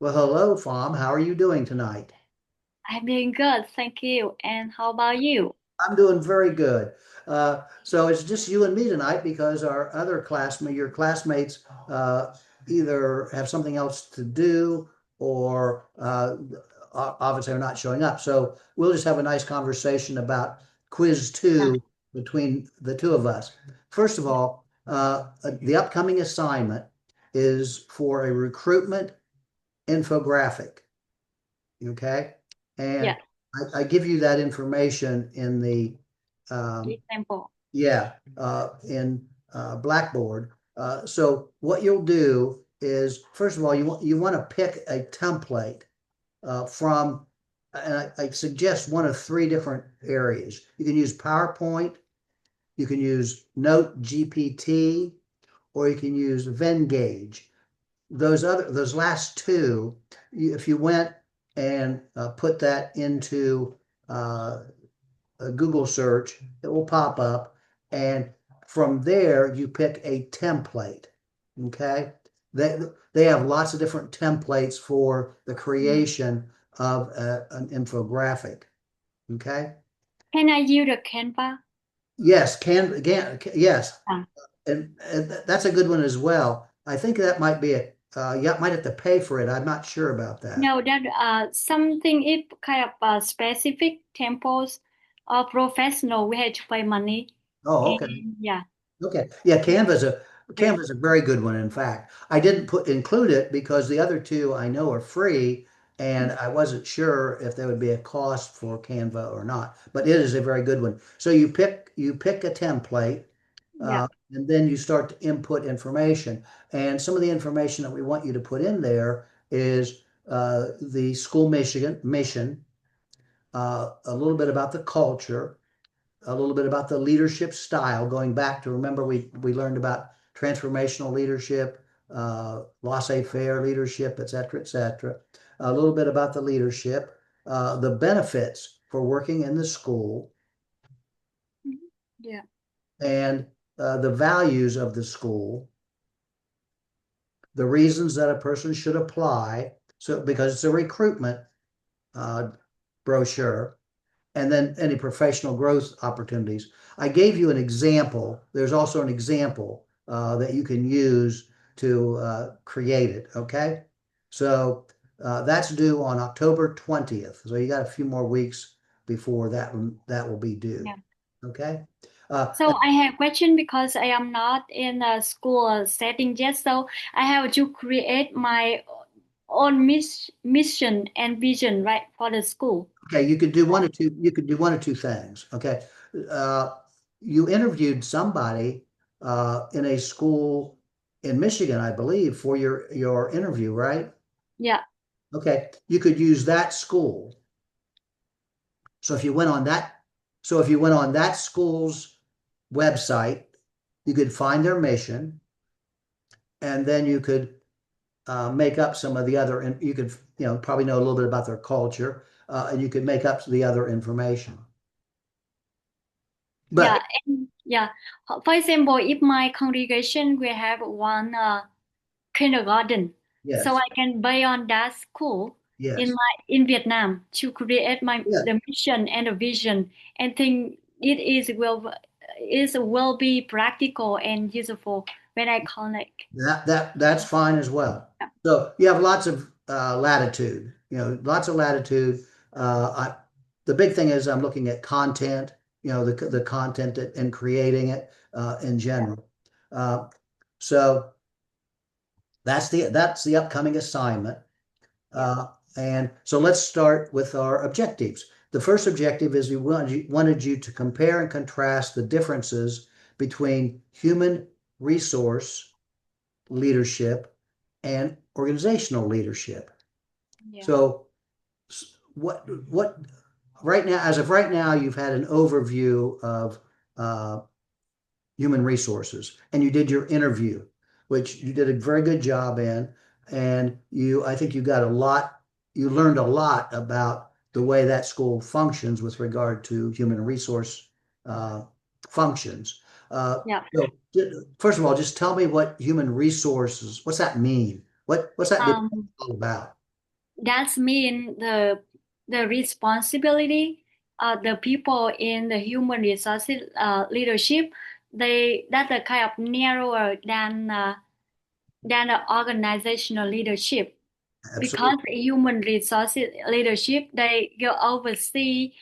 Well, hello, Fom. How are you doing tonight? I'm doing good, thank you. And how about you? I'm doing very good. So it's just you and me tonight because our other your classmates, either have something else to do or obviously are not showing up. So we'll just have a nice conversation about quiz Yeah, two between the two of us. First of all, the upcoming assignment is for a recruitment infographic. Okay. And yeah, I give you that information in the, um, example. in Blackboard. So what you'll do is, first of all, you want to pick a template from, and I suggest one of three different areas. You can use PowerPoint, you can use Note GPT, or you can use Venngage. Those last two, if you went and put that into a Google search, it will pop up, and from there you pick a template. Okay, they have lots of different templates for the Mm. creation of an infographic. Okay, Can I use the Canva? yes, yes, Ah, and that's a good one as well. I think that might be a you might have to pay for it. I'm not sure about that. no, that something is kind of specific temples or professional. We have to pay money. Oh, okay. And yeah, Okay. Yeah, yeah, Canva's a very good one. In fact, I didn't put include it because the other two I know are free, and I wasn't sure if there would be a cost for Canva or not. But it is a very good one. So you pick a template, yeah. and then you start to input information. And some of the information that we want you to put in there is the school mission, a little bit about the culture, a little bit about the leadership style, going back to remember we learned about transformational leadership, laissez-faire leadership, et cetera, et cetera. A little bit about the leadership, the benefits for working in the school, Mhm. Yeah, and the values of the school, the reasons that a person should apply. So because it's a recruitment uh, brochure, and then any professional growth opportunities. I gave you an example. There's also an example that you can use to create it. Okay. So that's due on October 20th. So you got a few more weeks before that will be due. yeah. Okay. So I have question because I am not in a school setting yet. So I have to create my own mission and vision, right, for the school. Okay. You could do one of two things. Okay. Uh, you interviewed somebody in a school in Michigan, I believe, for your interview, right? Yeah, Okay, you could use that school. So if you went on that, so if you went on that school's website, you could find their mission, and then you could make up some of the other, and you could, probably know a little bit about their culture, and you could make up the other information. But yeah, and yeah. For example, if my congregation will have one kindergarten, so yes, I can buy on that school yes, in Vietnam to create my yeah, the mission and the vision, and think it will be practical and useful when I connect. that's fine as well. Yeah, So you have lots of latitude, lots of latitude. The big thing is I'm looking at content, the content and creating it in general. Uh, so that's the upcoming assignment. yeah, Uh, and so let's start with our objectives. The first objective is we wanted you to compare and contrast the differences between human resource leadership and organizational leadership. yeah, So what right now, as of right now, you've had an overview of uh, human resources, and you did your interview, which you did a very good job in, and I think you learned a lot about the way that school functions with regard to human resource uh, functions. yeah. So first of all, just tell me what human resources, what's that mean? What's that Um, all about? That's mean the responsibility of the people in the human resources leadership. That's a kind of narrower than the organizational leadership, because Absolutely. human resources leadership they will oversee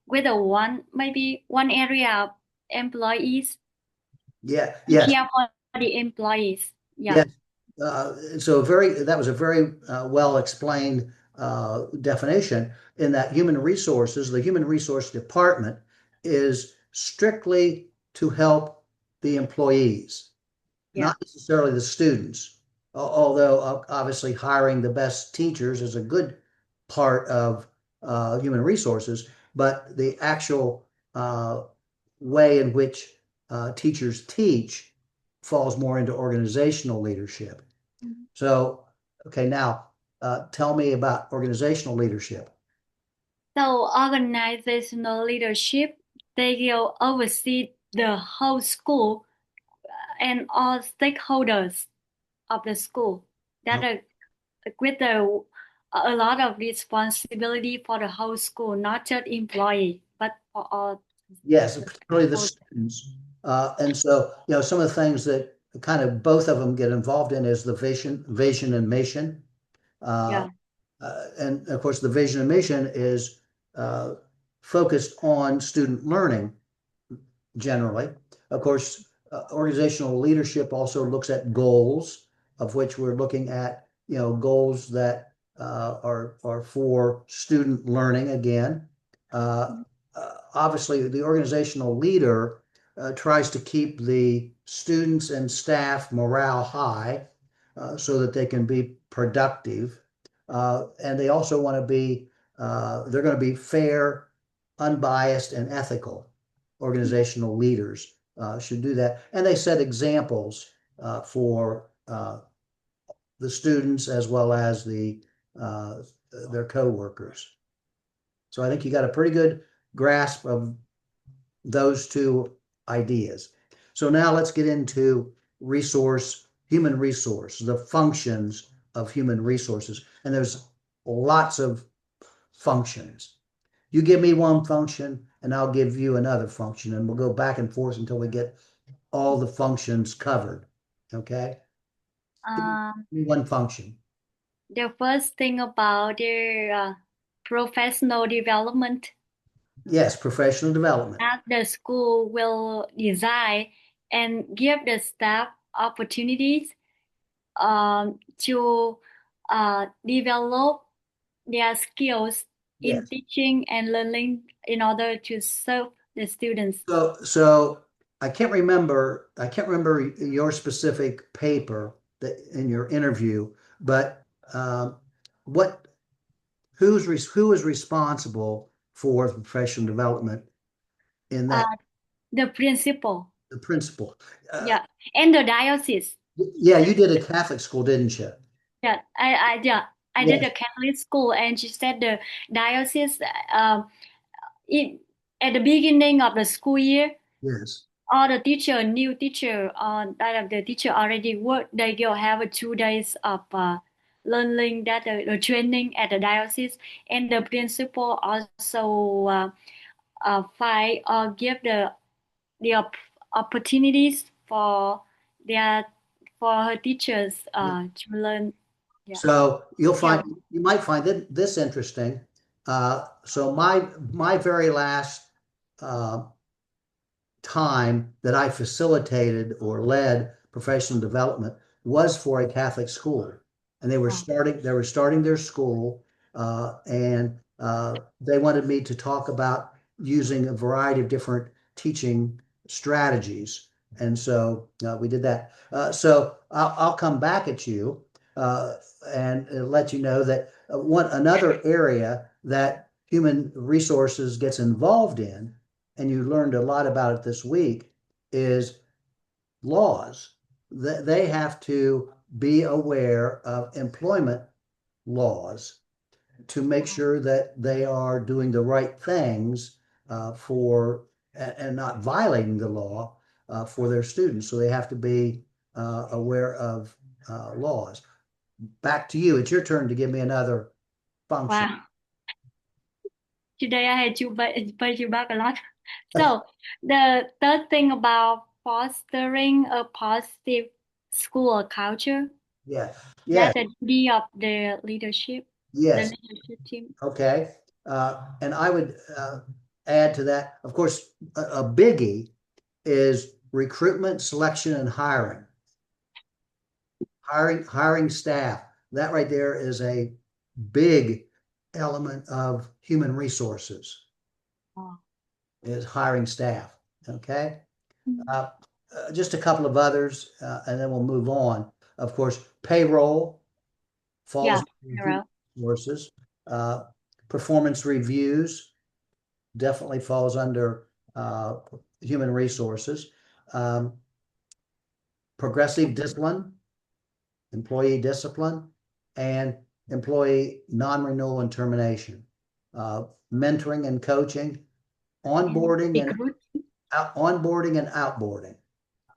whether one maybe one area of employees Yeah, and yes, care for the employees. Yeah. yes. So that was a very well explained definition in that human resources, the human resource department is strictly to help the employees, Yeah. not necessarily the students. Although obviously hiring the best teachers is a good part of human resources, but the actual way in which teachers teach falls more into organizational leadership. So, okay, now tell me about organizational leadership. So organizational leadership, they will oversee the whole school and all stakeholders of the school. That are with a lot of responsibility for the whole school, not just employee, but for all Yes, the particularly the stakeholders. students. And so, some of the things that kind of both of them get involved in is the vision and mission. Uh, Yeah. and of course, the vision and mission is uh, focused on student learning generally. Of course, organizational leadership also looks at goals, of which we're looking at, goals that are for student learning again. Uh, Obviously, the organizational leader tries to keep the students and staff morale high so that they can be productive. And they also want to be, they're going to be fair, unbiased, and ethical. Organizational leaders should do that. And they set examples for the students as well as uh, their coworkers. So I think you got a pretty good grasp of those two ideas. So now let's get into human resource, the functions of human resources. And there's lots of functions. You give me one function and I'll give you another function, and we'll go back and forth until we get all the functions covered. Okay? Give Um, me one function. the first thing about their professional development, Yes, professional development. that the school will design and give the staff opportunities to develop their skills in Yes. teaching and learning in order to serve the students. So I can't remember your specific paper that in your interview, but what who is responsible for professional development in Uh, that the principal, the principal? Uh, yeah, and the diocese. yeah, you did a Catholic school, didn't you? Yeah, I did Yes. a Catholic school, and she said the diocese, um, it, at the beginning of the school year, Yes. all the teacher, new teacher, that of the teacher already work, they will have 2 days of learning that the training at the diocese, and the principal also find or give the opportunities for their for her teachers to learn. Yeah, So yeah. you might find this interesting. So my very last uh, time that I facilitated or led professional development was for a Catholic school, and Oh, they were starting their school, and they wanted me to talk about using a variety of different teaching strategies, and so we did that. So I'll come back at you uh, and let you know that one another area that human resources gets involved in, and you learned a lot about it this week, is laws. They have to be aware of employment laws to make wow. sure that they are doing the right things for and not violating the law for their students. So they have to be aware of laws. back to you. It's your turn to give me another function. Wow. Today I had you pay you back a lot. So the third thing about fostering a positive school culture, Yeah. Yeah. that's the duty of the Yes. leadership team. Okay. And I would add to that, of course, a biggie is recruitment, selection, and hiring. Hiring staff. That right there is a big element of human resources, Oh. is hiring staff. Okay. Mm. Uh, just a couple of others, and then we'll move on. Of course, payroll falls Yeah, under human Carol. resources. Uh, Performance reviews definitely falls under human resources. Um, Progressive discipline, employee discipline, and employee non-renewal and termination. Uh, Mentoring and coaching, And onboarding and recruit. outboarding.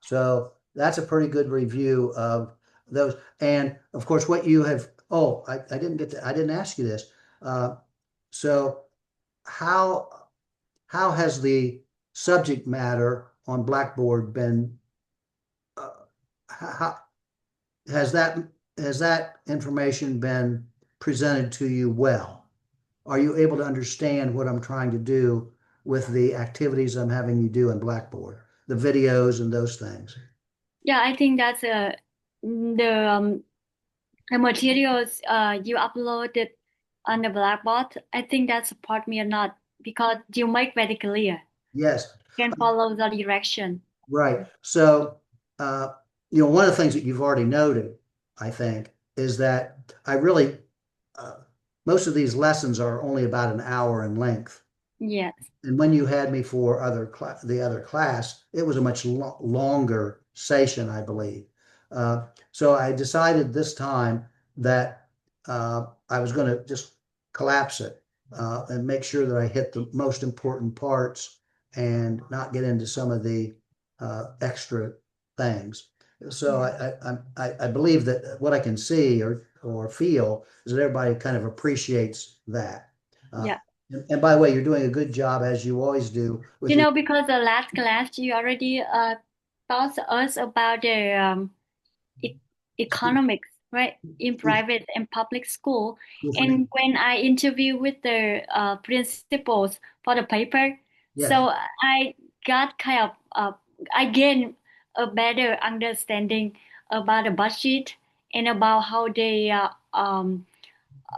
So that's a pretty good review of those. And of course, what you have, oh, I didn't ask you this. Uh, so how how has the subject matter on Blackboard been, uh, how has that information been presented to you well? Are you able to understand what I'm trying to do with the activities I'm having you do in Blackboard, the videos and those things? Yeah, I think that's the materials you uploaded on the Blackboard. I think that support me or not because you make very clear. Yes. You can follow the direction. Right. So, uh, one of the things that you've already noted, I think, is that I really, uh, most of these lessons are only about an hour in length. Yes. And when you had me for the other class, it was a much longer session, I believe. So I decided this time that I was going to just collapse it and make sure that I hit the most important parts and not get into some of the extra things. So Yeah. I believe that what I can see or feel is that everybody kind of appreciates that. Uh, Yeah. and by the way, you're doing a good job as you always do with You your know, because the last class you already taught us about the e economics, right? In private and public school. school. And when I interview with the principals for the paper, Yes, so I got kind of I gained a better understanding about the budget and about how they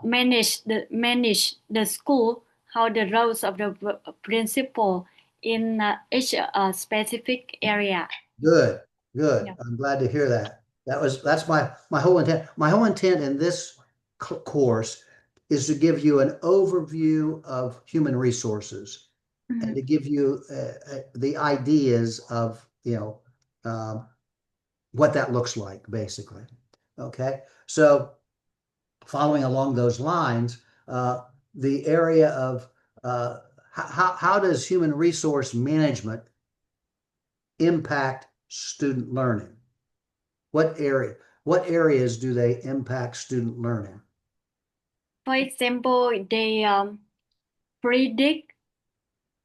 manage the school, how the roles of the principal in each specific area. good, good. Yeah. I'm glad to hear that. That's my whole intent. My whole intent in this course is to give you an overview of human resources and Mhm. to give you the ideas of what that looks like, basically. Okay, so following along those lines, the area of how does human resource management impact student learning? What area, what areas do they impact student learning? For example, they predict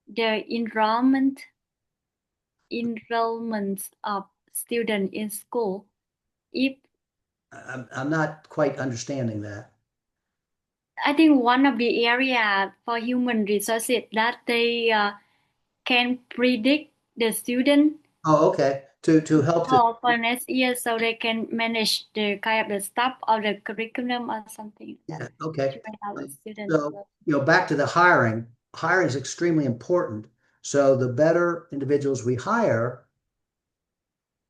the enrollment of students in school. If I'm not quite understanding that. I think one of the area for human resources that they can predict the student Oh, okay. To help to, for next year, so they can manage the kind of the stuff or the curriculum or something like that. yeah, okay. To how the student So, develop. back to the hiring. Hiring is extremely important. So the better individuals we hire,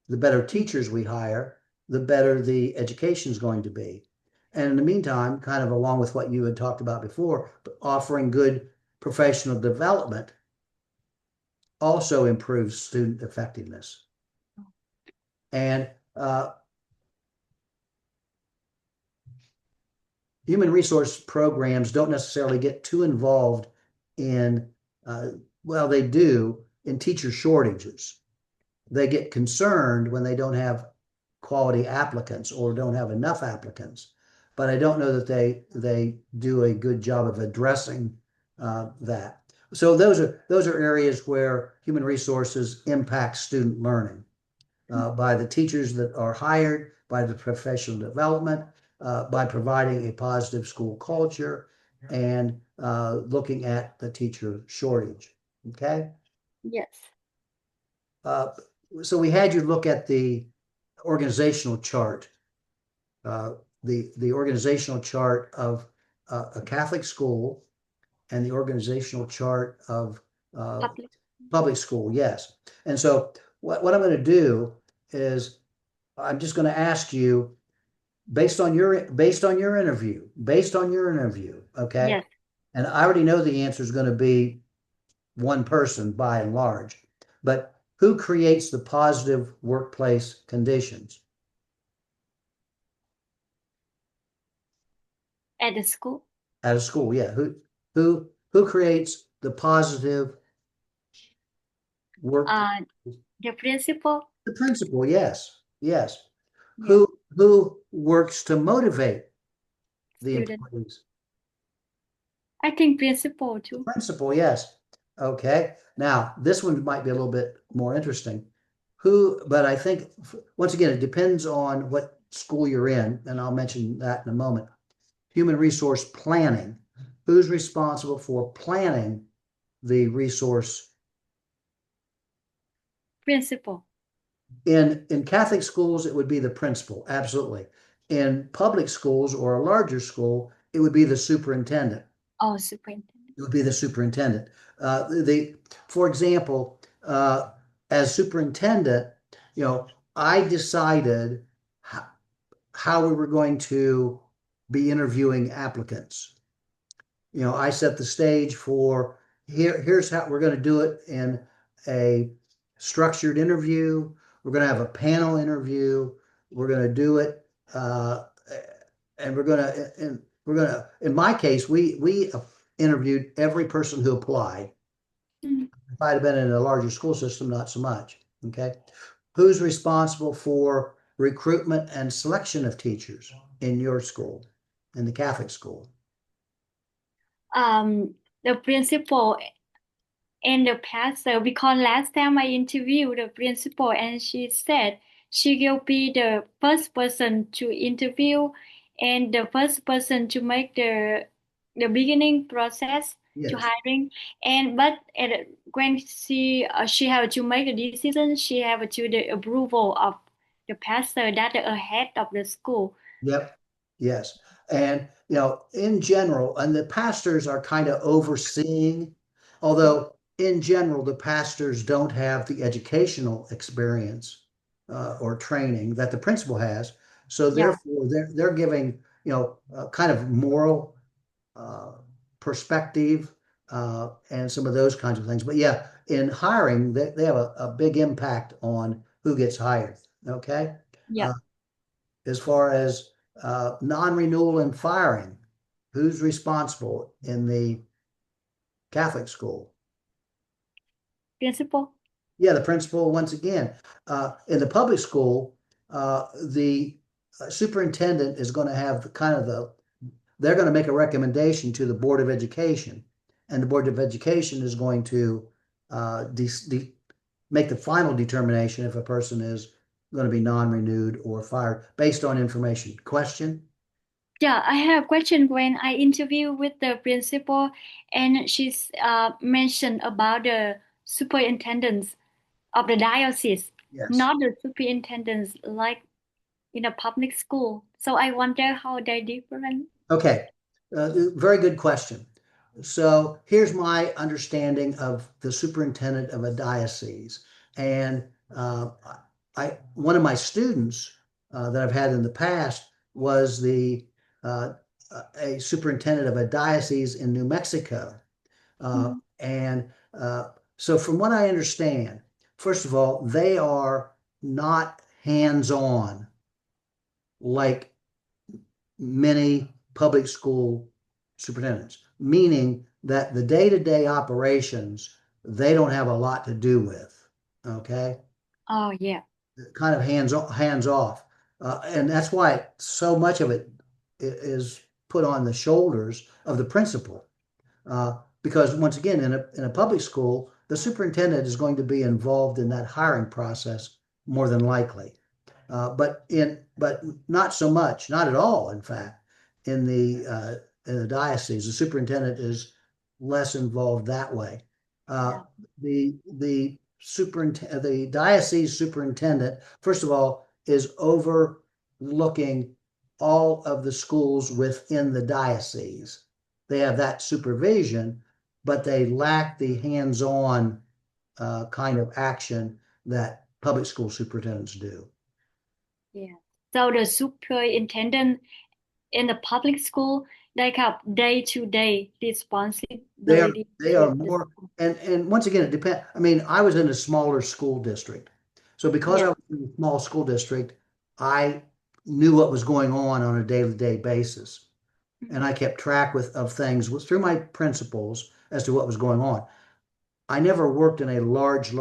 the better teachers we hire, the better the education is going to be. And in the meantime, kind of along with what you had talked about before, offering good professional development also improves student effectiveness. And human resource programs don't necessarily get too involved in, well, they do in teacher shortages. They get concerned when they don't have quality applicants or don't have enough applicants. but I don't know that they do a good job of addressing that. So those are areas where human resources impact student learning by the teachers that are hired, by the professional development, by providing a positive school culture, and looking at the teacher shortage. Okay. Yes. Uh, so we had you look at the organizational chart, uh, the organizational chart of a Catholic school and the organizational chart of uh, Public. public school. Yes. And so what I'm going to do is I'm just going to ask you based on your interview, okay? Yes. And I already know the answer is going to be one person by and large, but who creates the positive workplace conditions At the school. at a school? Yeah, who creates the positive work? Uh, the principal. The principal, yes, yes. Yes. Who works to motivate the Student. employees? I think principal The too. principal, yes. Okay. Now, this one might be a little bit more interesting. Who, but I think once again, it depends on what school you're in, and I'll mention that in a moment. Human resource planning. Who's responsible for planning the resource Principal. in Catholic schools? It would be the principal, absolutely. In public schools or a larger school, it would be the superintendent. Oh, superintendent. It would be the superintendent. For example, as superintendent, I decided how we were going to be interviewing applicants. I set the stage for here's how we're going to do it in a structured interview. We're going to have a panel interview. We're going to do it, and in my case, we interviewed every person who applied. Mm. If I'd have been in a larger school system, not so much. Okay. Who's responsible for recruitment and selection of teachers in your school, in the Catholic school? The principal and the pastor, because last time I interviewed the principal and she said she will be the first person to interview and the first person to make the beginning process to Yes. hiring. And but when she have to make a decision, she have to the approval of the pastor that the head of the school. Yep. Yes. And, in general, and the pastors are kind of overseeing, although in general, the pastors don't have the educational experience or training that the principal has. So Yeah, therefore, they're giving, kind of moral uh, perspective and some of those kinds of things. But yeah, in hiring, they have a big impact on who gets hired. Okay. yeah, Uh, as far as non-renewal and firing, who's responsible in the Catholic school? principal. Yeah, the principal once again. In the public school, the superintendent is going to have they're going to make a recommendation to the Board of Education, and the Board of Education is going to make the final determination if a person is going to be non-renewed or fired based on information. Question? Yeah, I have a question. When I interview with the principal, and she's mentioned about the superintendents of the diocese, Yes. not the superintendents like in a public school. So I wonder how they're different. Okay. Very good question. So here's my understanding of the superintendent of a diocese. And one of my students that I've had in the past was uh, a superintendent of a diocese in New Mexico. Uh, Mm. and so, from what I understand, first of all, they are not hands-on like many public school superintendents, meaning that the day-to-day operations they don't have a lot to do with. Okay, Oh yeah. kind of hands off, and that's why so much of it is put on the shoulders of the principal. Because once again, in a public school, the superintendent is going to be involved in that hiring process more than likely. But not so much, not at all, in fact, in the diocese. The superintendent is less involved that way. Uh, Yeah. the diocese superintendent, first of all, is overlooking all of the schools within the diocese. They have that supervision, but they lack the hands-on kind of action that public school superintendents do. Yeah. So the superintendent in the public school, they have day-to-day They are responsibility they with are the more, school. and once again, it depends. I mean, I was in a smaller school district. So because I Yeah. was in a small school district, I knew what was going on a day-to-day basis. And Mhm. I kept track of things through my principals as to what was going on. I never worked in a large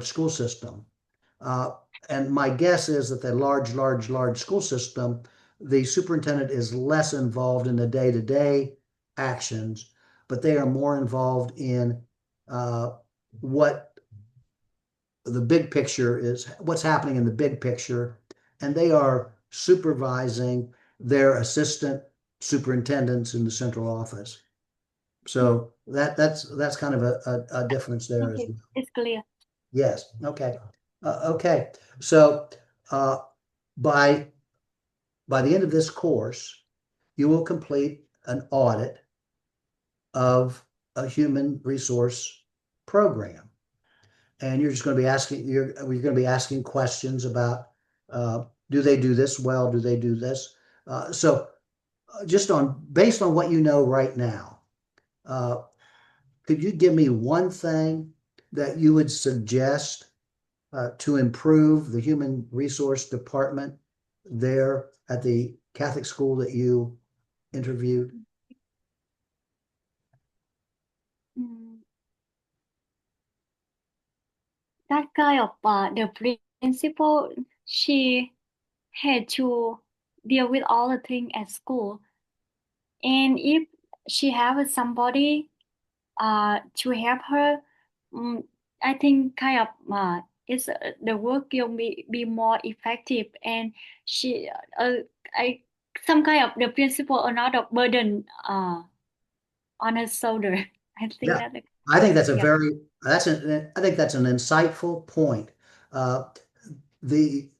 school system. Uh, and my guess is that the large school system, the superintendent is less involved in the day-to-day actions, but they are more involved in uh, what the big picture is, what's happening in the big picture, and they are supervising their assistant superintendents in the central office. Mm. So that's kind of a difference there as Okay, well. it's clear. Yes. Okay. Okay. So uh, by by the end of this course, you will complete an audit of a human resource program, and you're just going to be asking you're going to be asking questions about do they do this well? Do they do this? So just on based on what you know right now, uh, could you give me one thing that you would suggest to improve the human resource department there at the Catholic school that you interviewed? Mm, that kind of the principal, she had to deal with all the things at school, and if she have somebody to help her, um, I think kind of it's the work will be more effective, and she I some kind of the principal are not a burden on her shoulder. I think Yeah, that I think that's a yeah. very I think that's an insightful point. Uh, the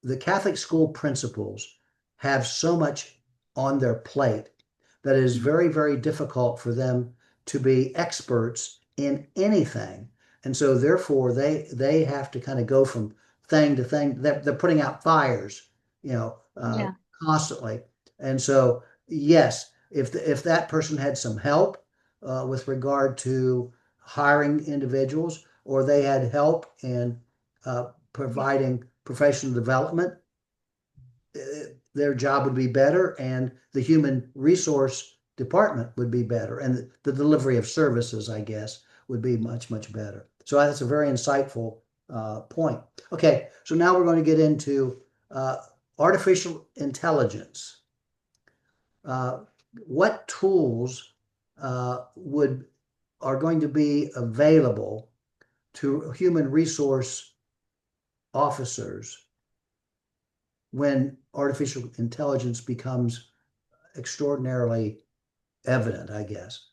the Catholic school principals have so much on their plate that it is Mm, very difficult for them to be experts in anything. And so therefore they have to kind of go from thing to thing. They're putting out fires, you know, yeah. constantly. And so yes, if that person had some help with regard to hiring individuals, or they had help in providing professional development, their job would be better and the human resource department would be better and the delivery of services, I guess, would be much better. So that's a very insightful point. Okay, so now we're going to get into artificial intelligence. Uh, what tools would are going to be available to human resource officers when artificial intelligence becomes extraordinarily evident, I guess.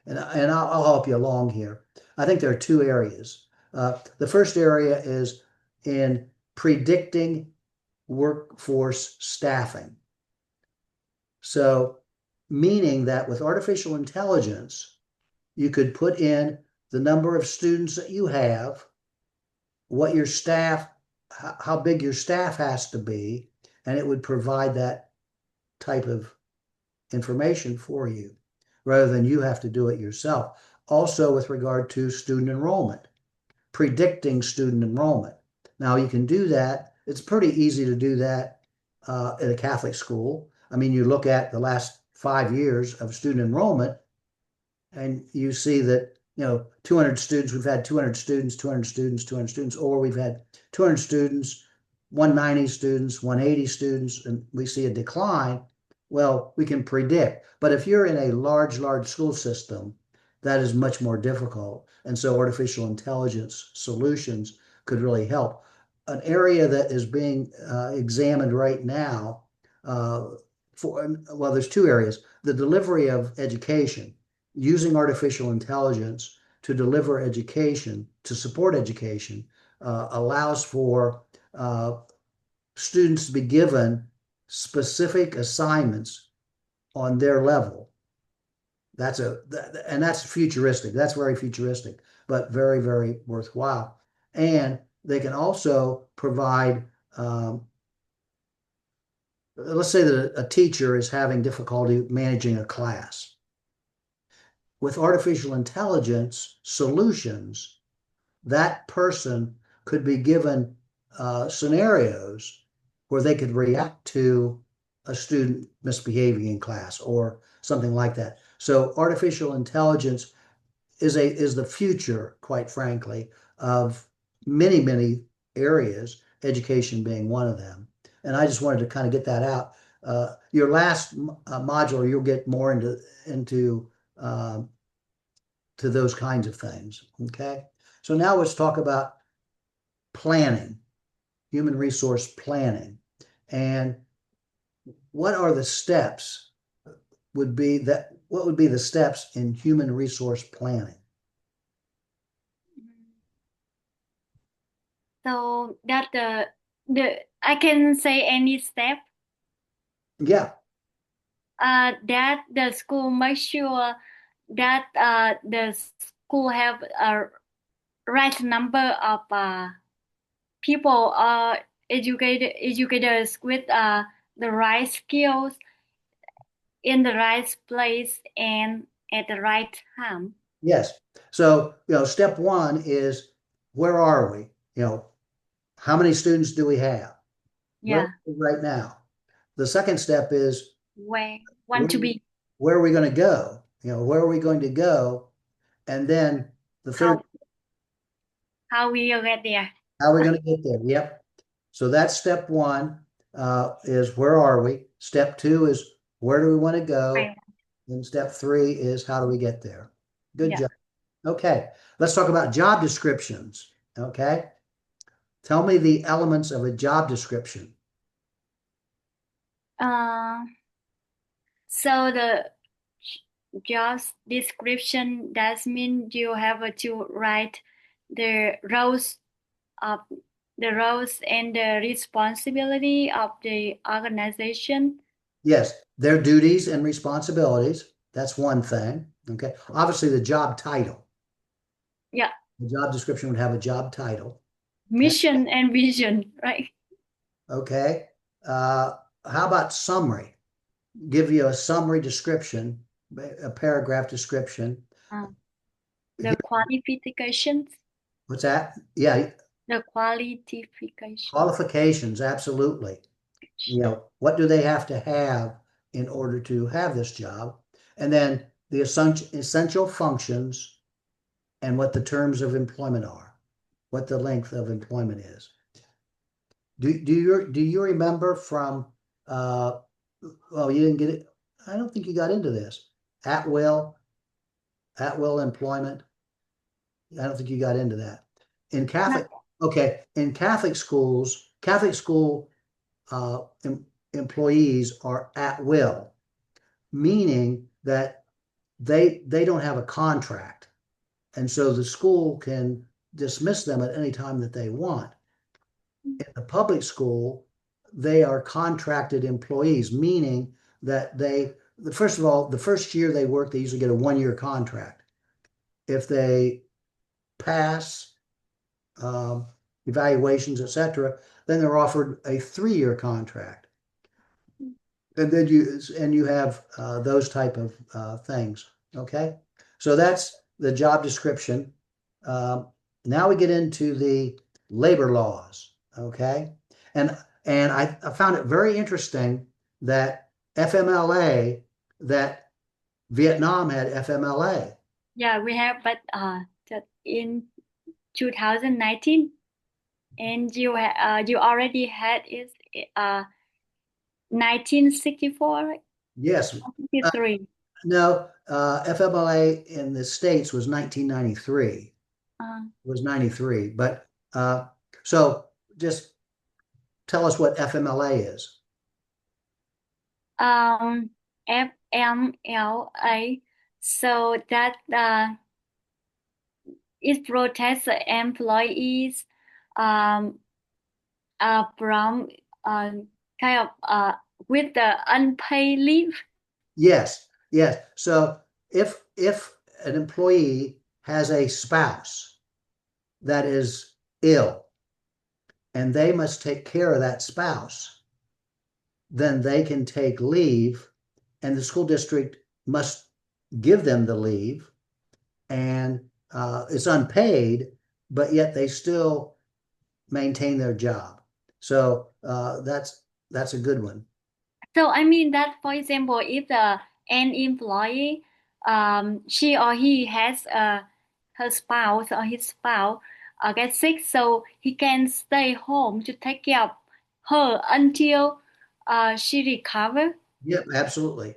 And I'll help you along here. I think there are two areas. The first area is in predicting workforce staffing. So, meaning that with artificial intelligence, you could put in the number of students that you have, what your staff, how big your staff has to be, and it would provide that type of information for you rather than you have to do it yourself. Also, with regard to student enrollment, predicting student enrollment. Now, you can do that. It's pretty easy to do that at a Catholic school. I mean, you look at the last 5 years of student enrollment and you see that, 200 students, we've had 200 students, 200 students, 200 students, or we've had 200 students, 190 students, 180 students, and we see a decline. well, we can predict. But if you're in a large school system, that is much more difficult. And so artificial intelligence solutions could really help. An area that is being examined right now well, there's two areas. The delivery of education, using artificial intelligence to deliver education, to support education, allows for students to be given specific assignments on their level. And that's futuristic. That's very futuristic, but very, very worthwhile. And they can also provide, let's say that a teacher is having difficulty managing a class. With artificial intelligence solutions, that person could be given scenarios where they could react to a student misbehaving in class or something like that. So artificial intelligence is the future, quite frankly, of many areas, education being one of them. And I just wanted to kind of get that out. Your last module, you'll get more into to those kinds of things. Okay. So now let's talk about planning, human resource planning. And what are the steps what would be the steps in human resource planning? So that the I can say any step Yeah. that the school make sure that the school have a right number of people educators with the right skills in the right place and at the right time. Yes. So, step one is where are we? How many students do we have? Where are Yeah, we right now? The second step is where want where, to be where are we going to go? Where are we going to go? And then the third, how how we will get there. how are we going to get there? Yep. So that's step one, is where are we? Step two is where do we want to go? Right. And step three is how do we get there? Good Yeah. job. Okay, let's talk about job descriptions. Okay, tell me the elements of a job description. Uh, so the job description does mean you have to write the roles of the roles and the responsibility of the organization. Yes, their duties and responsibilities. That's one thing. Okay, obviously the job title. Yeah, The job description would have a job title. Okay, mission and vision, right? okay. How about summary? Give you a summary description, a paragraph description. Uh, the qualifications, What's that? Yeah, the qualification. qualifications, absolutely. What do they have to have in order to have this job? And then the essential functions and what the terms of employment are, what the length of employment is. Do you remember from well, you didn't get it. I don't think you got into this. At will, at will employment. I don't think you got into that. In Not Catholic, okay, in Catholic school employees are at will, meaning that they don't have a contract, and so the school can dismiss them at any time that they want. In the public school, they are contracted employees, meaning that first of all, the first year they work, they usually get a 1 year contract. If they pass um, evaluations, etc., then they're offered a 3 year contract. And then you have those type of things. Okay, so that's the job description. Um, Now we get into the labor laws. Okay, and I found it very interesting that FMLA that Vietnam had FMLA. yeah, we have, but that in 2019, and you already had it 1964, right? Yes. Uh, 53. no, FMLA in the States was 1993. Uh, Was 93. But so just tell us what FMLA is. um, FMLA. So that it protects the employees um, from kind of with the unpaid leave. Yes, yes. So if an employee has a spouse that is ill and they must take care of that spouse, then they can take leave and the school district must give them the leave and it's unpaid, but yet they still maintain their job. So that's a good one. So I mean that, for example, if an employee, she or he has her spouse or his spouse gets sick, so he can stay home to take care of her until she recover. Yep, absolutely.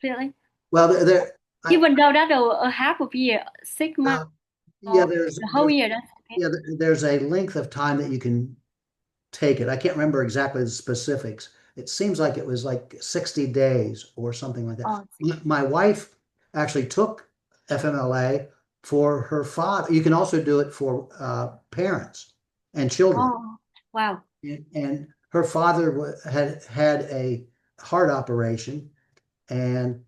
Really, Well, there, I, even though that a half of year, 6 months uh, yeah, or the whole year, that's okay. yeah, there's a length of time that you can take it. I can't remember exactly the specifics. It seems like it was like 60 days or something like that. Oh, My wife actually took FMLA for her father. You can also do it for parents and children. oh, wow, And her father had had a heart operation, and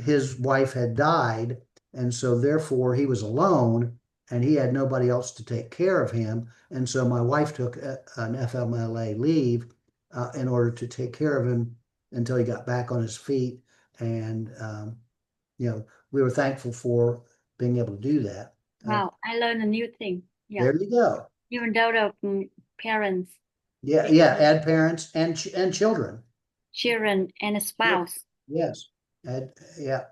his wife had died, and so therefore he was alone, and he had nobody else to take care of him, and so my wife took an FMLA leave in order to take care of him until he got back on his feet, and we were thankful for being able to do that. wow! I learned a new thing. Yeah, There you go. even though the parents, Yeah, yeah. Add parents and children. children, and a Yeah. spouse. Yes. Add, yeah.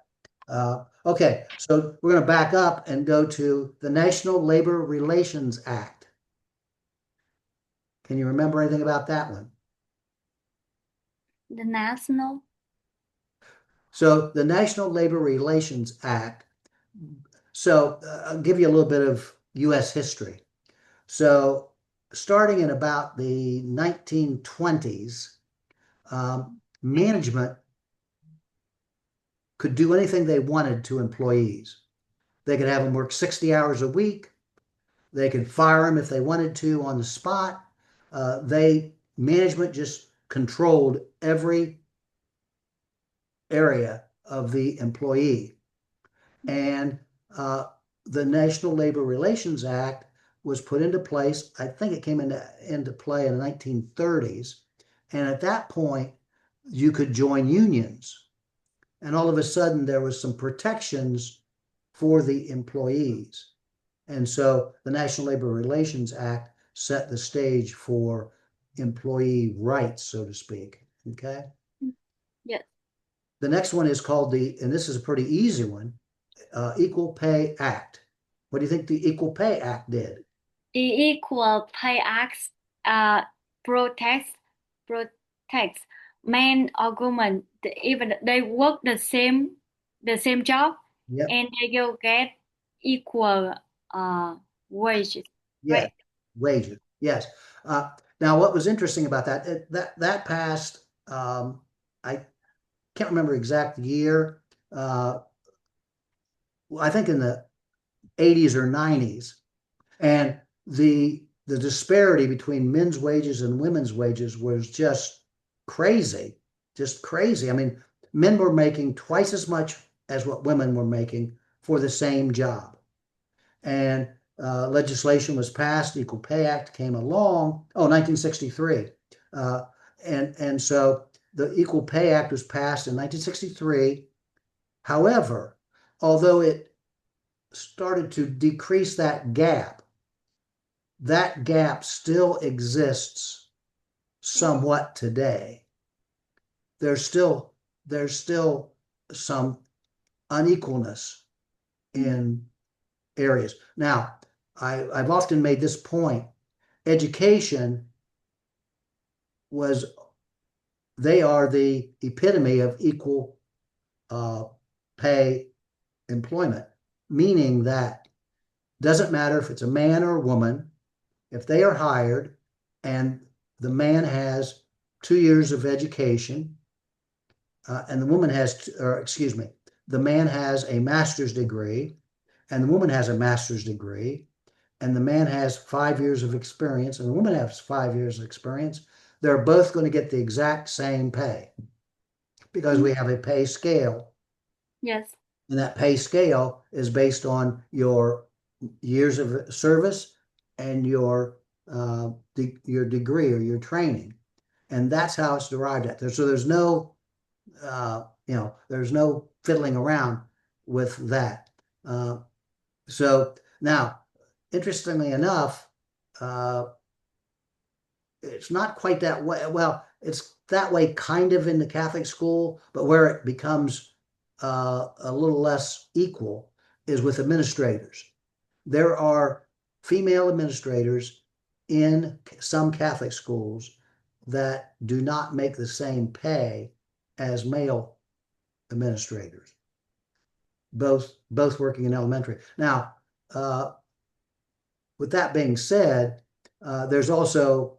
Okay, so we're going to back up and go to the National Labor Relations Act. Can you remember anything about that one? The national. So the National Labor Relations Act. So I'll give you a little bit of U.S. history. So starting in about the 1920s, management could do anything they wanted to employees. They could have them work 60 hours a week. They could fire them if they wanted to on the spot. They management just controlled every area of the employee. And the National Labor Relations Act was put into place. I think it came into play in the 1930s. And at that point, you could join unions. And all of a sudden, there was some protections for the employees. And so the National Labor Relations Act set the stage for employee rights, so to speak. Okay. Yes. The next one is called and this is a pretty easy one, Equal Pay Act. What do you think the Equal Pay Act did? The Equal Pay Act uh, protects protects men or women, even they work the same job, Yep. and they will get equal wages, Yes. right? Wages. Yes. Uh, Now, what was interesting about that passed, I can't remember exact year. Uh, I think in the 80s or 90s. And the disparity between men's wages and women's wages was just crazy. I mean, men were making twice as much as what women were making for the same job. And legislation was passed, Equal Pay Act came along, 1963. Uh, and so the Equal Pay Act was passed in 1963. However, although it started to decrease that gap still exists somewhat today. There's still some unequalness in areas. Now, I've often made this point. Education was they are the epitome of equal uh, pay employment, meaning that doesn't matter if it's a man or a woman, if they are hired and the man has 2 years of education and the woman has, or excuse me, the man has a master's degree and the woman has a master's degree, and the man has 5 years of experience and the woman has 5 years of experience, they're both going to get the exact same pay because we have a pay scale. Yes. And that pay scale is based on your years of service and your degree or your training. And that's how it's derived at. So there's no there's no fiddling around with that. So now, interestingly enough, uh, it's not quite that way. Well, it's that way kind of in the Catholic school, but where it becomes a little less equal is with administrators. There are female administrators in some Catholic schools that do not make the same pay as male administrators, both working in elementary. Now, with that being said, there's also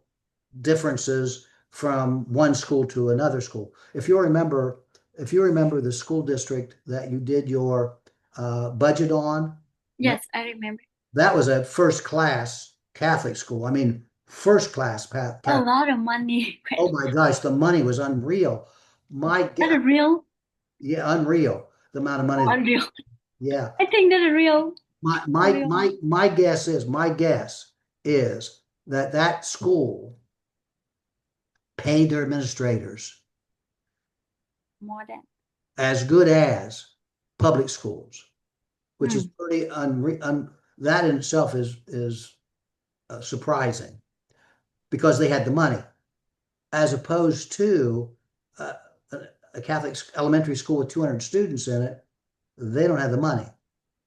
differences from one school to another school. If you remember the school district that you did your budget on, Yes, I remember. that was a first class Catholic school. I mean, first class A Catholic. lot of money. Oh my gosh, the money was unreal. My That is real. yeah, unreal. The amount of money. Unreal. Yeah. I think that is real. My my Real. my my guess is that that school paid their administrators More than. as good as public schools, which is Mm. pretty that in itself is surprising because they had the money, as opposed to uh, a Catholic elementary school with 200 students in it. They don't have the money,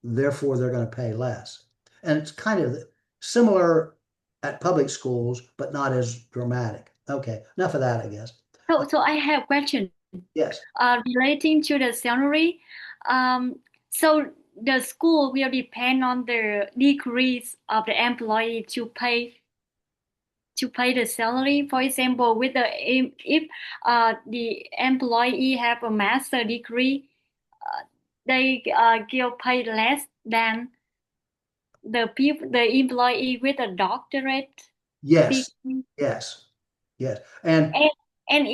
therefore they're going to pay less. And it's kind of similar at public schools, but not as dramatic. Okay, enough of that, I guess. So I have a question Yes, relating to the salary. Um, so the school will depend on the degrees of the employee to pay the salary. For example, with the if the employee have a master degree, they give paid less than the employee with a doctorate yes, degree. yes, yes. And And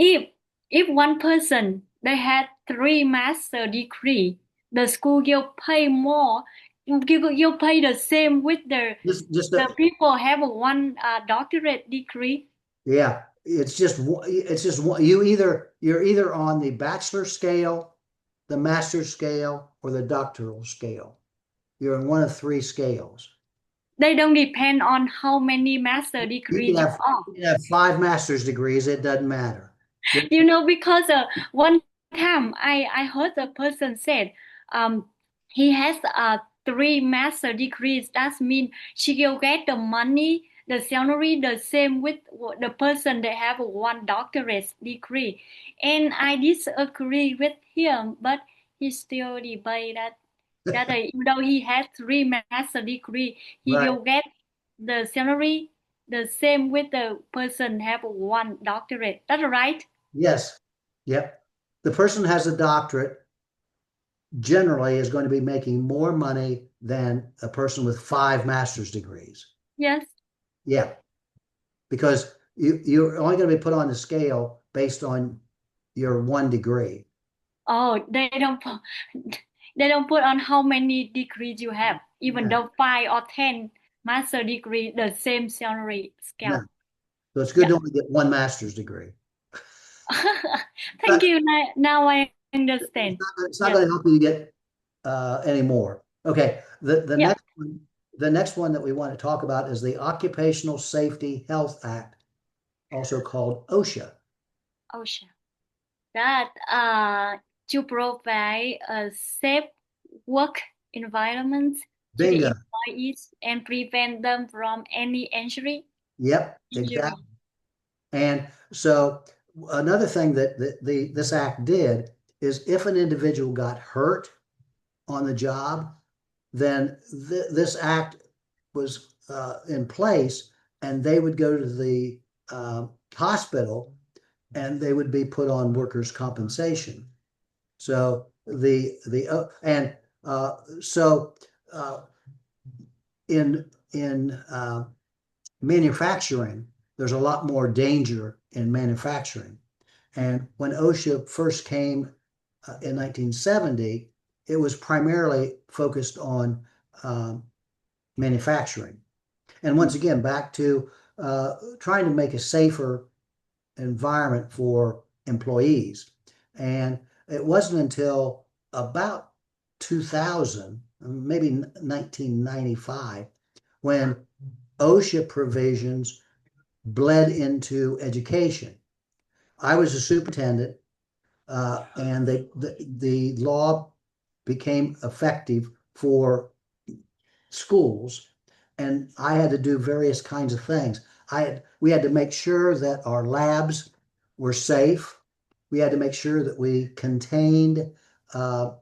if one person they had three master degree, the school will pay more. You'll pay the same with just the people have one doctorate degree. yeah, it's just one. You're either on the bachelor scale, the master scale, or the doctoral scale. You're in one of three scales. They don't depend on how many master degrees you are. You can have five master's degrees. It doesn't matter. Because one time I heard a person said he has three master degrees. That means she will get the money, the salary the same with the person that have one doctorate degree. And I disagree with him, but he still debate that even though he has three master degree, he Right. will get the salary the same with the person have one doctorate. That's right. Yes. Yep. The person has a doctorate generally is going to be making more money than a person with five master's degrees. Yes. Yeah, because you're only going to be put on the scale based on your one degree. Oh, they don't put on how many degrees you have, even Yeah. though 5 or 10 master degree, the same salary No. scale. So it's good Yeah. to only get one master's degree. Thank But you. Now I understand. it's not Yes. going to help you get any more. Okay. Yeah. The next one that we want to talk about is the Occupational Safety Health Act, also called OSHA. OSHA. That to provide a safe work environment to the Bingo. employees and prevent them from any injury. Yep, Injury. exactly. And so another thing that this act did is if an individual got hurt on the job, then this act was in place, and they would go to the hospital and they would be put on workers' compensation. So and so in manufacturing, there's a lot more danger in manufacturing. And when OSHA first came in 1970, it was primarily focused on manufacturing. And once again, back to trying to make a safer environment for employees. And it wasn't until about 2000, maybe 1995, when OSHA provisions bled into education. I was a superintendent, and the law became effective for schools, and I had to do various kinds of things. We had to make sure that our labs were safe. We had to make sure that we contained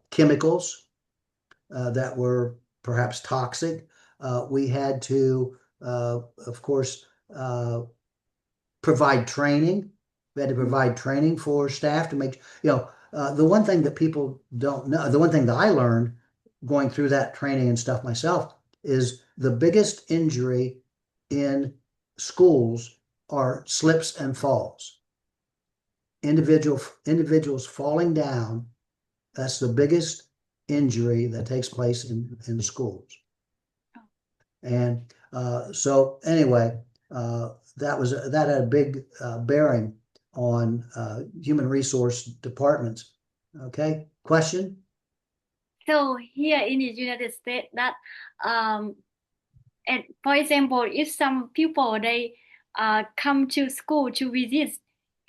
chemicals that were perhaps toxic. We had to, of course, provide training. We had to provide training for staff to make, the one thing that people don't know, the one thing that I learned going through that training and stuff myself is the biggest injury in schools are slips and falls. Individuals falling down, that's the biggest injury that takes place in schools. And so anyway, that had a big bearing on human resource departments. Okay, question? So here in the United States, that and for example, if some people they come to school to visit,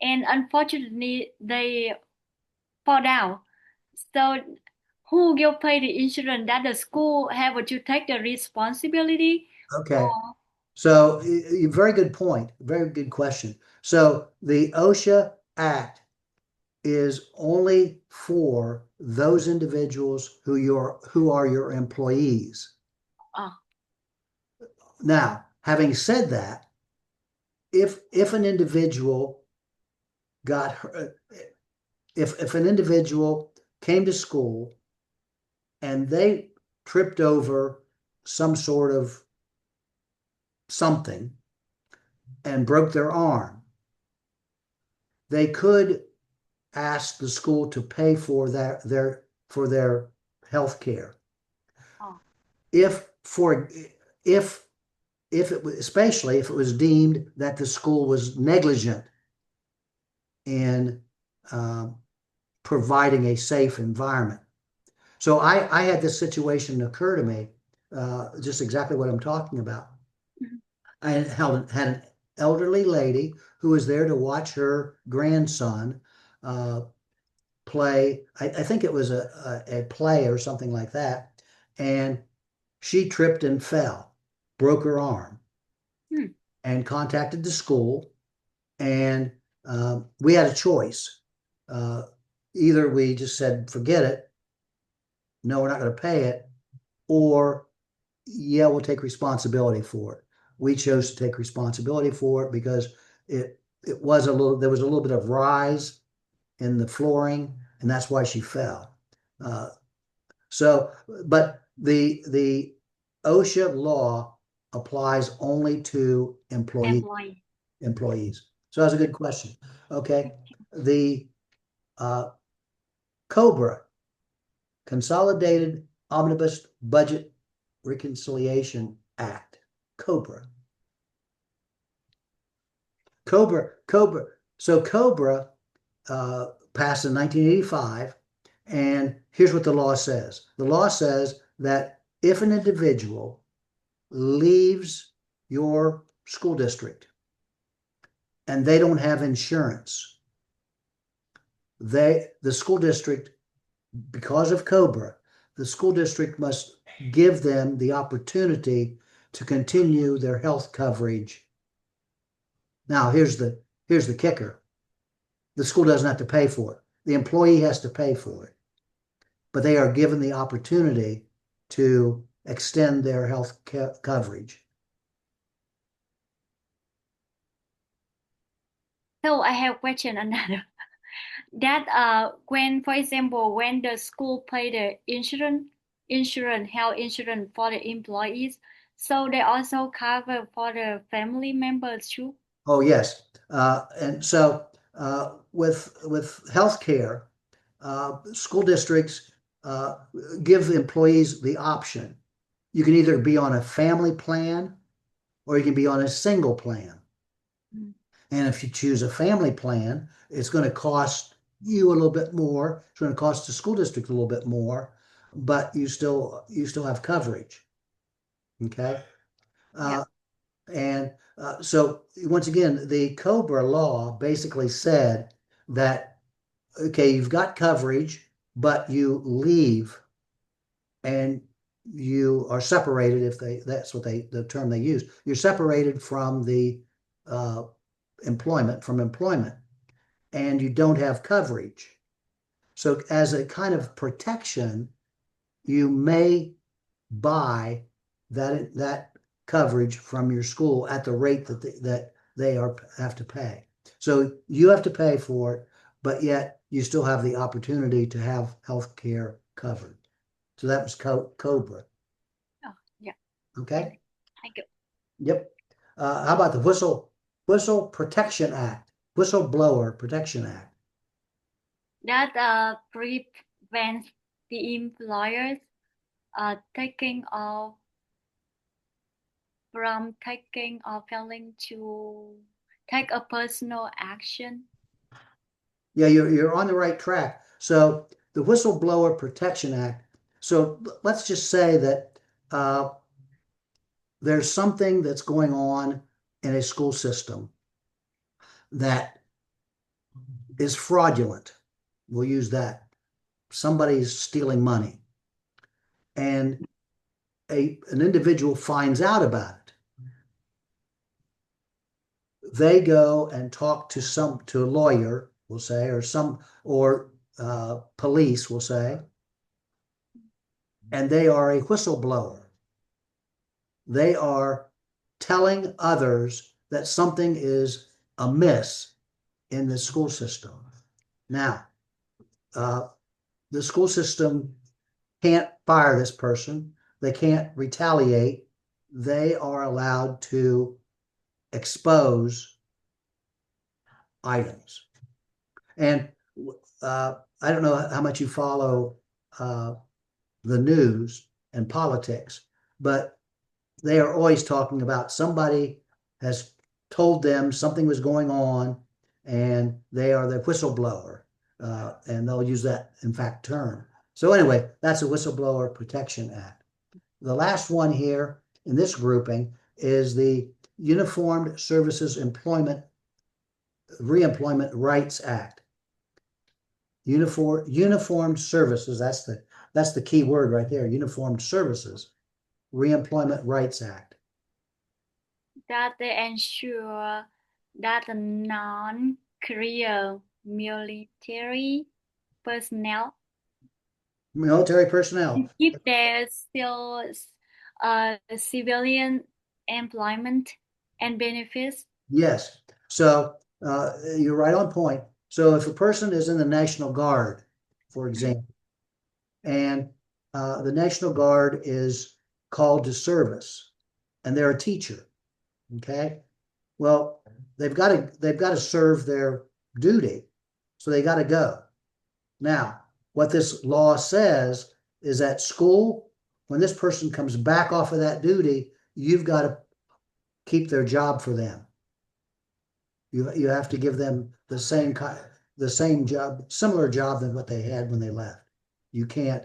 and unfortunately they fall down, so who will pay the insurance? That the school have to take the responsibility, or Okay, so very good point. Very good question. So the OSHA Act is only for those individuals who are your employees. oh, Now, having said that, if an individual got if an individual came to school and they tripped over some sort of something and broke their arm, they could ask the school to pay for their health care. oh, If for if it was, especially if it was deemed that the school was negligent in providing a safe environment. So I had this situation occur to me, just exactly what I'm talking about. mhm, I had an elderly lady who was there to watch her grandson play. I think it was a play or something like that, and she tripped and fell, broke her arm, hmm, and contacted the school. And we had a choice. Uh, Either we just said, forget it, no, we're not going to pay it, or yeah, we'll take responsibility for it. We chose to take responsibility for it because it was there was a little bit of rise in the flooring, and that's why she fell. Uh, but the OSHA law applies only to employee. employees. So that's a good question. Okay, the uh, COBRA, Consolidated Omnibus Budget Reconciliation Act, COBRA. Cobra. So COBRA passed in 1985, and here's what the law says. The law says that if an individual leaves your school district and they don't have insurance, the school district, because of COBRA, the school district must give them the opportunity to continue their health coverage. Now, here's the kicker. The school doesn't have to pay for it. The employee has to pay for it, but they are given the opportunity to extend their health coverage. So I have question another. That when, for example, when the school pay the health insurance for the employees, so they also cover for the family members too. Oh, yes. And so with healthcare, school districts give employees the option. You can either be on a family plan or you can be on a single plan. Mm. And if you choose a family plan, it's going to cost you a little bit more. It's going to cost the school district a little bit more, but you still have coverage. Okay. Yeah. Uh, and so once again, the Cobra law basically said that okay, you've got coverage, but you leave and you are separated if that's what the term they use. You're separated from the uh, employment, and you don't have coverage. So as a kind of protection, you may buy that coverage from your school at the rate that they have to pay. So you have to pay for it, but yet you still have the opportunity to have health care covered. So that was Cobra. Oh, yeah. Okay. Thank you. Yep. How about the Whistle Protection Act? Whistleblower Protection Act. That prevents the employers taking off from taking or failing to take a personal action. Yeah, you're on the right track. So the Whistleblower Protection Act. So let's just say that there's something that's going on in a school system that is fraudulent. We'll use that. Somebody's stealing money, and an individual finds out about it. They go and talk to a lawyer, we'll say, or police, we'll say, and they are a whistleblower. They are telling others that something is amiss in the school system. Now, the school system can't fire this person. They can't retaliate. They are allowed to expose items. And I don't know how much you follow the news and politics, but they are always talking about somebody has told them something was going on and they are the whistleblower. And they'll use that, in fact, term. So, anyway, that's a Whistleblower Protection Act. The last one here in this grouping is the Uniformed Services Employment Reemployment Rights Act. Uniformed services, that's the key word right there, uniformed services, Reemployment Rights Act. That they ensure that the non-career military personnel Military personnel. keep their still civilian employment and benefits. Yes. So you're right on point. So if a person is in the National Guard, for example, and the National Guard is called to service and they're a teacher, okay? Well, they've got to serve their duty. So they got to go. Now, what this law says is that school, when this person comes back off of that duty, you've got to keep their job for them. You have to give them the same job, similar job than what they had when they left. You can't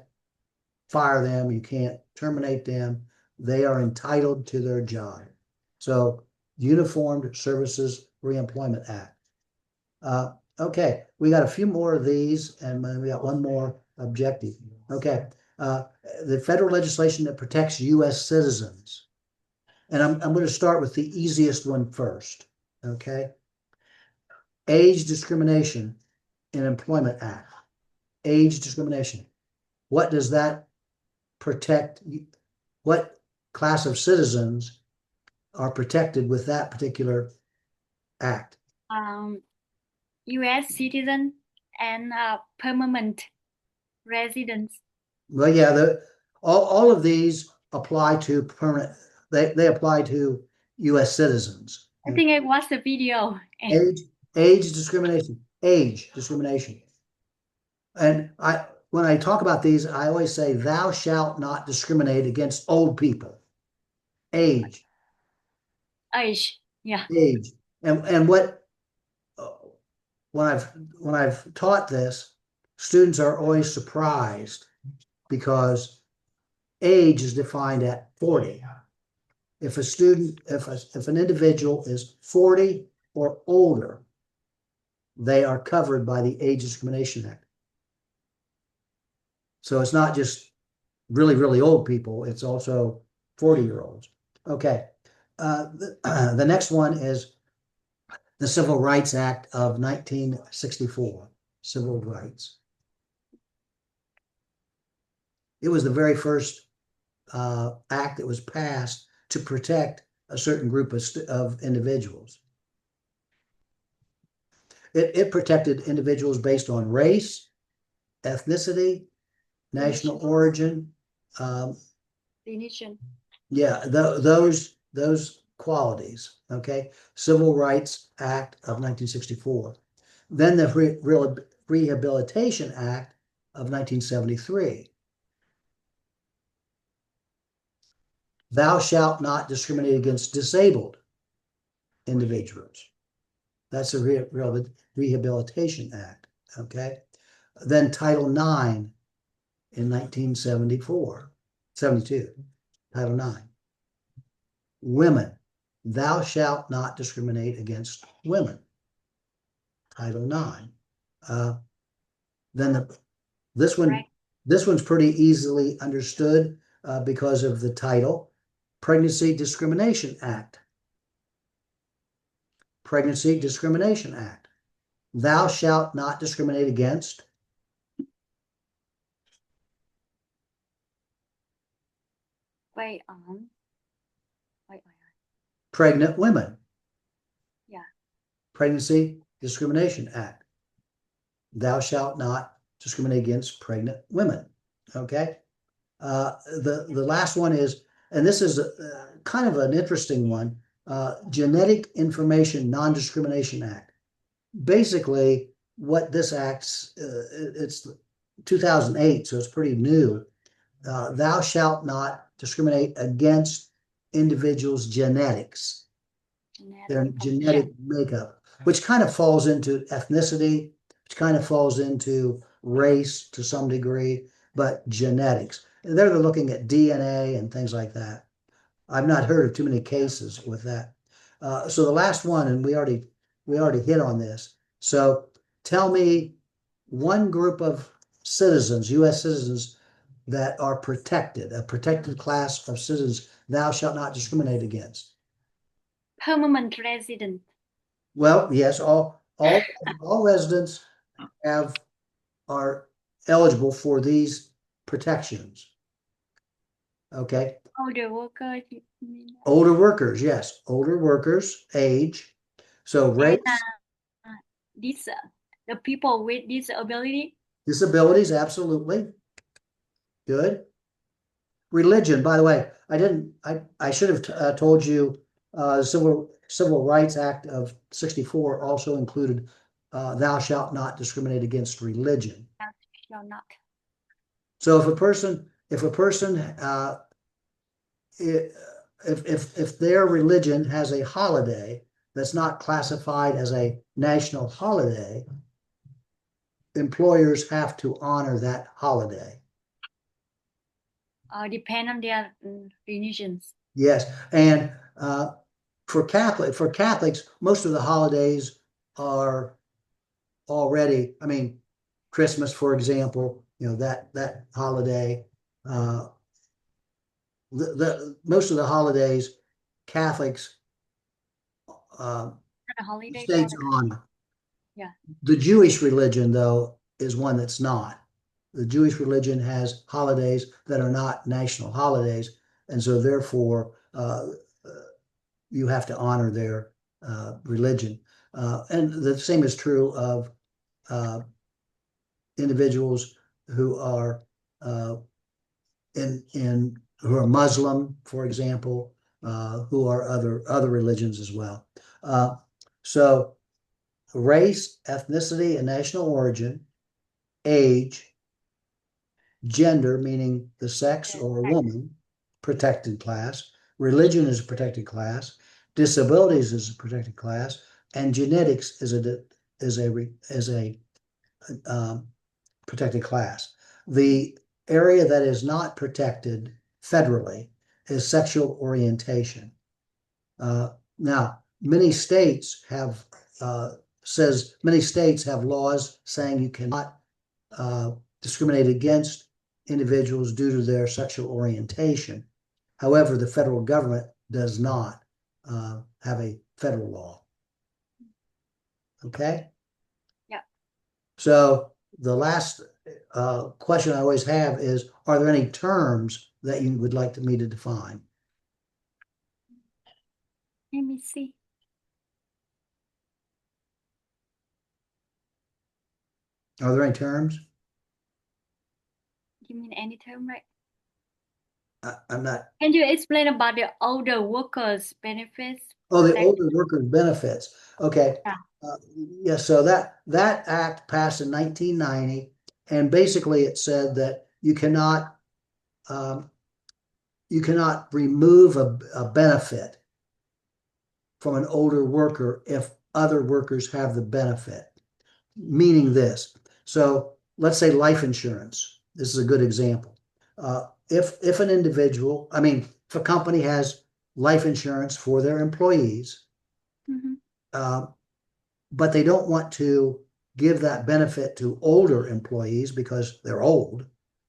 fire them, you can't terminate them. They are entitled to their job. So, Uniformed Services Reemployment Act. Okay, we got a few more of these, and we got one more objective. Okay, the federal legislation that protects U.S. citizens. And I'm going to start with the easiest one first. Okay. Age Discrimination in Employment Act. Age discrimination. What does that protect? What class of citizens are protected with that particular act? U.S. citizen and permanent residents. Well, yeah, all of these apply to permanent, they apply to US citizens. I think I watched the video. Age, age discrimination, age discrimination. And when I talk about these, I always say, thou shalt not discriminate against old people. Age, Age. Yeah. age. And what, when I've taught this, students are always surprised because age is defined at 40. If a student, if an individual is 40 or older, they are covered by the Age Discrimination Act. So it's not just really, really old people, it's also 40-year-olds. Okay. The next one is the Civil Rights Act of 1964, Civil Rights. It was the very first act that was passed to protect a certain group of individuals. It protected individuals based on race, ethnicity, national origin. Religion. Yeah, those qualities. Okay, Civil Rights Act of 1964. Then the Rehabilitation Act of 1973. Thou shalt not discriminate against disabled individuals. That's the Rehabilitation Act. Okay. Then Title IX in 1974, 72, Title IX. Women, thou shalt not discriminate against women. Title IX. Then this one's pretty easily understood because of the title. Pregnancy Discrimination Act. Pregnancy Discrimination Act. Thou shalt not discriminate against pregnant women. Yeah. Pregnancy Discrimination Act. Thou shalt not discriminate against pregnant women. Okay. The last one is, and this is kind of an interesting one, Genetic Information Non-Discrimination Act. Basically, what this act's, it's 2008, so it's pretty new. Thou shalt not discriminate against individuals' genetics, their genetic makeup, which kind of falls into ethnicity, which kind of falls into race to some degree, but genetics. And they're looking at DNA and things like that. I've not heard of too many cases with that. So the last one, and we already hit on this. So tell me one group of citizens, U.S. citizens, that are protected, a protected class of citizens thou shalt not discriminate against. Permanent resident. Well, yes, all residents are eligible for these protections. Okay. Older workers. Older workers, yes. Older workers, age. So race. The people with disability. Disabilities, absolutely. Good. Religion, by the way, I should have told you, Civil Rights Act of 64 also included thou shalt not discriminate against religion. Thou shalt not. So if a person if their religion has a holiday that's not classified as a national holiday, employers have to honor that holiday. Depend on their religions. Yes, and for Catholics, most of the holidays are already. I mean, Christmas, for example, that holiday. Most of the holidays, Catholics, holiday states honor. Yeah. The Jewish religion, though, is one that's not. The Jewish religion has holidays that are not national holidays, and so therefore you have to honor their religion. And the same is true of uh, individuals who are uh, in who are Muslim, for example, who are other religions as well. So race, ethnicity, and national origin, age, gender, meaning the sex or a woman, protected class, religion is a protected class, disabilities is a protected class, and genetics is a um, protected class. The area that is not protected federally is sexual orientation. Now, uh, many states have laws saying you cannot discriminate against individuals due to their sexual orientation. However, the federal government does not have a federal law. Okay? Yeah. So the last question I always have is, are there any terms that you would like me to define? Let me see. Are there any terms? You mean any term, right? I'm not. Can you explain about the older workers benefits Oh, the protection? older workers benefits. Okay. Yeah. Yeah, so that act passed in 1990, and basically it said that um, you cannot remove a benefit from an older worker if other workers have the benefit. Meaning this. So let's say life insurance. This is a good example. If an individual, I mean, if a company has life insurance for their employees, Mm-hmm. uh, but they don't want to give that benefit to older employees because they're old.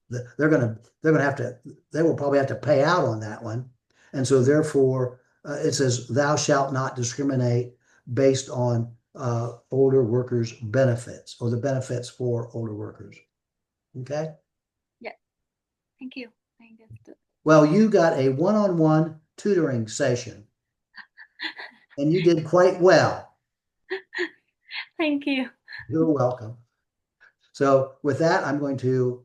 They're gonna have to they will probably have to pay out on that one, and so therefore it says thou shalt not discriminate based on older workers' benefits or the benefits for older workers. Okay. Yeah. Thank you. I understood. Well, you got a one-on-one tutoring session, and you did quite well. Thank you. You're welcome. So with that, I'm going to